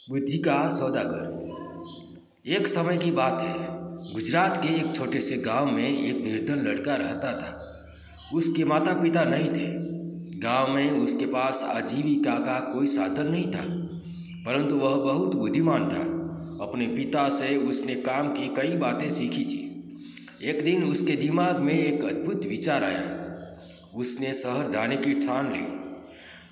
बुद्धि का सौदागर। एक समय की बात है, गुजरात के एक छोटे से गांव में एक निर्धन लड़का रहता था। उसके माता पिता नहीं थे। गांव में उसके पास आजीविका का कोई साधन नहीं था, परंतु वह बहुत बुद्धिमान था। अपने पिता से उसने काम की कई बातें सीखी थी। एक दिन उसके दिमाग में एक अद्भुत विचार आया। उसने शहर जाने की ठान ली।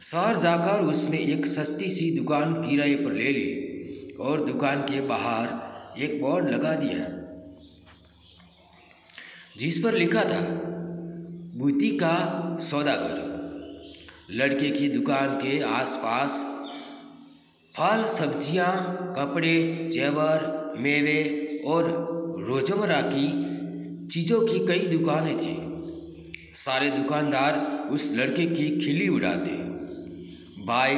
शहर जाकर उसने एक सस्ती सी दुकान किराए पर ले ली और दुकान के बाहर एक बोर्ड लगा दिया जिस पर लिखा था, बुद्धि का सौदागर। लड़के की दुकान के आसपास फल, सब्जियां, कपड़े, जेवर, मेवे और रोजमर्रा की चीज़ों की कई दुकानें थी। सारे दुकानदार उस लड़के की खिल्ली उड़ाते, भाई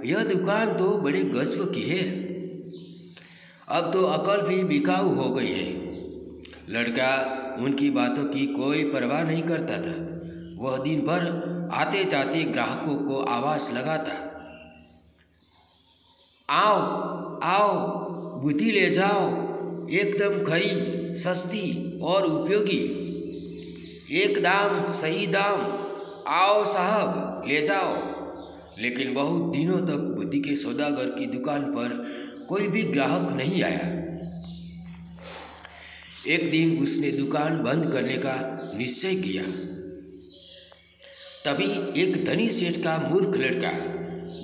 यह दुकान तो बड़े गजब की है, अब तो अकल भी बिकाऊ हो गई है। लड़का उनकी बातों की कोई परवाह नहीं करता था। वह दिन भर आते जाते ग्राहकों को आवाज़ लगाता, आओ आओ, बुद्धि ले जाओ, एकदम खरी, सस्ती और उपयोगी, एक दाम सही दाम, आओ साहब ले जाओ। लेकिन बहुत दिनों तक बुद्धि के सौदागर की दुकान पर कोई भी ग्राहक नहीं आया। एक दिन उसने दुकान बंद करने का निश्चय किया। तभी एक धनी सेठ का मूर्ख लड़का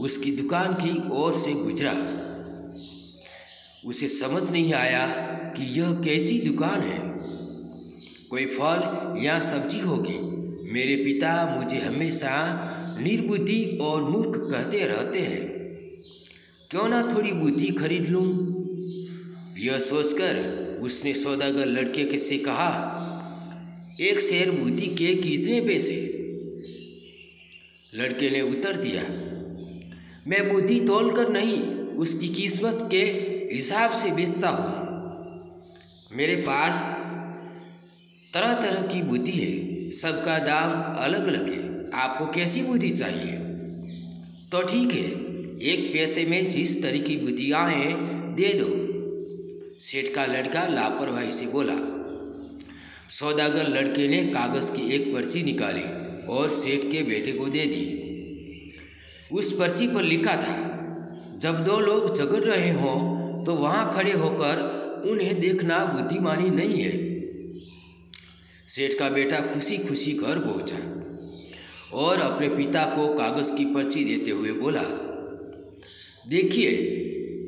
उसकी दुकान की ओर से गुजरा। उसे समझ नहीं आया कि यह कैसी दुकान है। कोई फल या सब्जी होगी। मेरे पिता मुझे हमेशा निर्बुद्धि और मूर्ख कहते रहते हैं, क्यों ना थोड़ी बुद्धि खरीद लूं। यह सोचकर उसने सौदागर लड़के से कहा, एक शेर बुद्धि के कितने पैसे? लड़के ने उत्तर दिया, मैं बुद्धि तोल कर नहीं, उसकी किस्मत के हिसाब से बेचता हूँ। मेरे पास तरह तरह की बुद्धि है, सबका दाम अलग अलग है। आपको कैसी बुद्धि चाहिए? तो ठीक है, एक पैसे में जिस तरह की बुद्धि आए दे दो। सेठ का लड़का लापरवाही से बोला। सौदागर लड़के ने कागज़ की एक पर्ची निकाली और सेठ के बेटे को दे दी। उस पर्ची पर लिखा था, जब दो लोग झगड़ रहे हों तो वहाँ खड़े होकर उन्हें देखना बुद्धिमानी नहीं है। सेठ का बेटा खुशी खुशी घर पहुँचा और अपने पिता को कागज़ की पर्ची देते हुए बोला, देखिए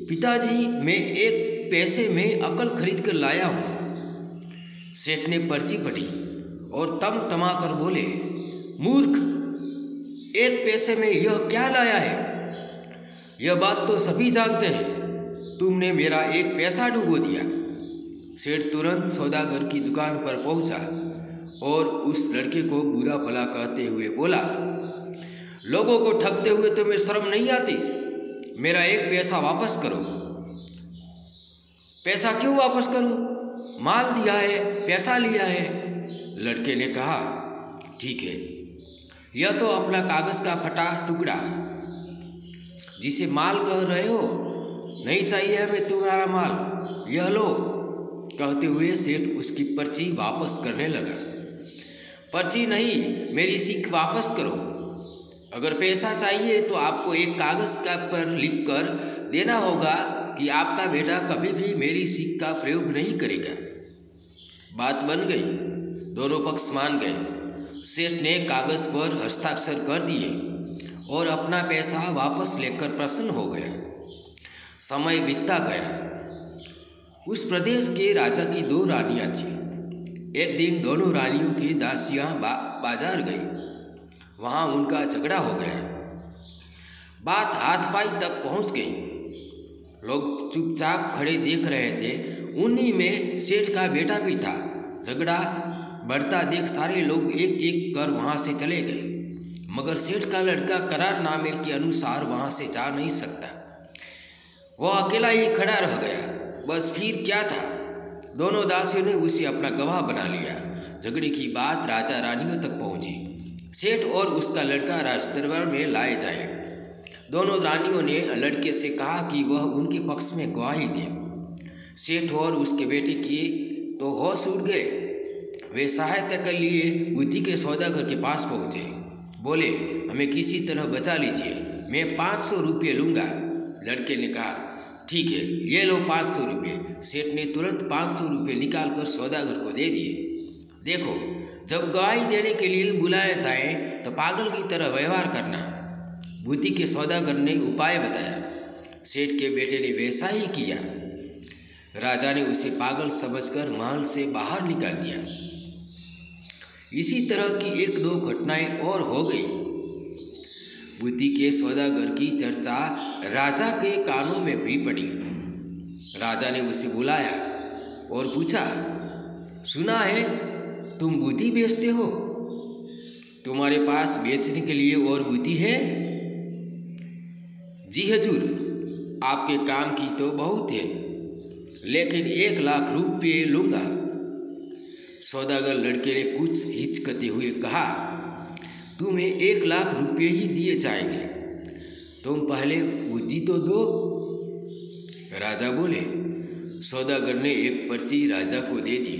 पिताजी, मैं एक पैसे में अकल खरीद कर लाया हूँ। सेठ ने पर्ची पढ़ी और तमा कर बोले, मूर्ख, एक पैसे में यह क्या लाया है? यह बात तो सभी जानते हैं, तुमने मेरा एक पैसा डुबो दिया। सेठ तुरंत सौदागर की दुकान पर पहुंचा और उस लड़के को बुरा भला कहते हुए बोला, लोगों को ठगते हुए तुम्हें शर्म नहीं आती? मेरा एक पैसा वापस करो। पैसा क्यों वापस करूं? माल दिया है, पैसा लिया है। लड़के ने कहा, ठीक है, यह तो अपना कागज़ का फटा टुकड़ा जिसे माल कह रहे हो, नहीं चाहिए हमें तुम्हारा माल, यह लो। कहते हुए सेठ उसकी पर्ची वापस करने लगा। पर्ची नहीं, मेरी सीख वापस करो। अगर पैसा चाहिए तो आपको एक कागज़ का पर लिख कर देना होगा कि आपका बेटा कभी भी मेरी सीख का प्रयोग नहीं करेगा। बात बन गई, दोनों पक्ष मान गए। सेठ ने कागज़ पर हस्ताक्षर कर दिए और अपना पैसा वापस लेकर प्रसन्न हो गया। समय बीतता गया। उस प्रदेश के राजा की दो रानियां थीं। एक दिन दोनों रानियों की दासियां बाजार गई। वहाँ उनका झगड़ा हो गया। बात हाथापाई तक पहुँच गई। लोग चुपचाप खड़े देख रहे थे। उन्हीं में सेठ का बेटा भी था। झगड़ा बढ़ता देख सारे लोग एक एक कर वहाँ से चले गए, मगर सेठ का लड़का करारनामे के अनुसार वहाँ से जा नहीं सकता। वह अकेला ही खड़ा रह गया। बस फिर क्या था, दोनों दासियों ने उसे अपना गवाह बना लिया। झगड़े की बात राजा रानियों तक पहुँची। सेठ और उसका लड़का राज दरबार में लाए जाए। दोनों रानियों ने लड़के से कहा कि वह उनके पक्ष में गवाही दे। सेठ और उसके बेटे की तो होश उड़ गए। वे सहायता के लिए बुद्धि के सौदागर के पास पहुँचे। बोले, हमें किसी तरह बचा लीजिए, मैं 500 रुपये लूँगा। लड़के ने कहा, ठीक है, ये लो 500 रुपये। सेठ ने तुरंत 500 रुपये निकाल कर सौदागर को दे दिए। देखो, जब गवाही देने के लिए बुलाया जाए तो पागल की तरह व्यवहार करना। बुद्धि के सौदागर ने उपाय बताया। सेठ के बेटे ने वैसा ही किया। राजा ने उसे पागल समझकर महल से बाहर निकाल दिया। इसी तरह की 1-2 घटनाएं और हो गई। बुद्धि के सौदागर की चर्चा राजा के कानों में भी पड़ी। राजा ने उसे बुलाया और पूछा, सुना है तुम बुद्धि बेचते हो, तुम्हारे पास बेचने के लिए और बुद्धि है? जी हजूर, आपके काम की तो बहुत है, लेकिन 1 लाख रुपये लूँगा। सौदागर लड़के ने कुछ हिचकते हुए कहा, तुम्हें 1 लाख रुपये ही दिए जाएंगे, तुम पहले बुद्धि तो दो। राजा बोले। सौदागर ने एक पर्ची राजा को दे दी।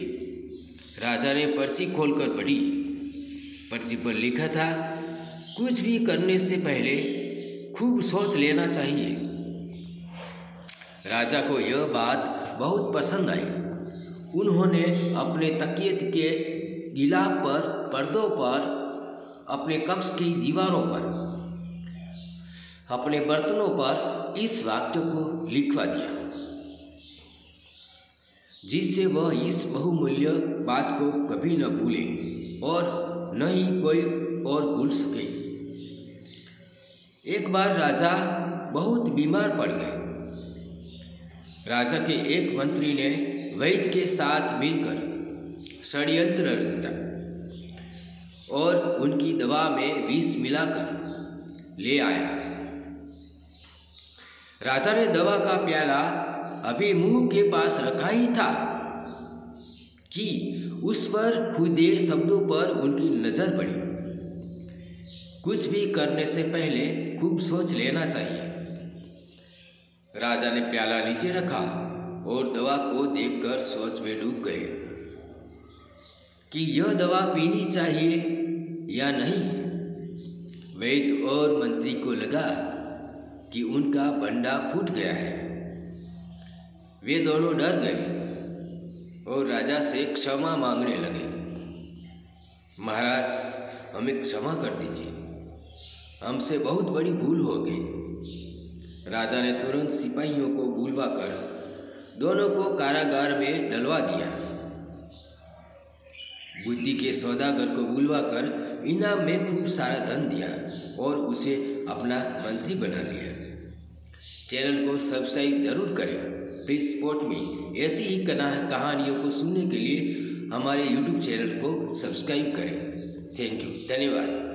राजा ने पर्ची खोलकर पढ़ी। पर्ची पर लिखा था, कुछ भी करने से पहले खूब सोच लेना चाहिए। राजा को यह बात बहुत पसंद आई। उन्होंने अपने तकिए के गिलाफ पर, पर्दों पर, अपने कक्ष की दीवारों पर, अपने बर्तनों पर इस वाक्य को लिखवा दिया, जिससे वह इस बहुमूल्य बात को कभी न भूले और न ही कोई और भूल सके। एक बार राजा बहुत बीमार पड़ गए। राजा के एक मंत्री ने वैद्य के साथ मिलकर षड्यंत्र रचा और उनकी दवा में विष मिलाकर ले आया। राजा ने दवा का प्याला अभी मुंह के पास रखा ही था कि उस पर खुदे शब्दों पर उनकी नजर पड़ी। कुछ भी करने से पहले खूब सोच लेना चाहिए। राजा ने प्याला नीचे रखा और दवा को देखकर सोच में डूब गए कि यह दवा पीनी चाहिए या नहीं। वैद्य और मंत्री को लगा कि उनका बंडा फूट गया है। वे दोनों डर गए और राजा से क्षमा मांगने लगे। महाराज, हमें क्षमा कर दीजिए, हमसे बहुत बड़ी भूल हो गई। राजा ने तुरंत सिपाहियों को बुलवाकर दोनों को कारागार में डलवा दिया। बुद्धि के सौदागर को बुलवाकर इनाम में खूब सारा धन दिया और उसे अपना मंत्री बना लिया। चैनल को सब्सक्राइब जरूर करें। Please support me. ऐसी ही कहानियों को सुनने के लिए हमारे YouTube चैनल को सब्सक्राइब करें। थैंक यू, धन्यवाद।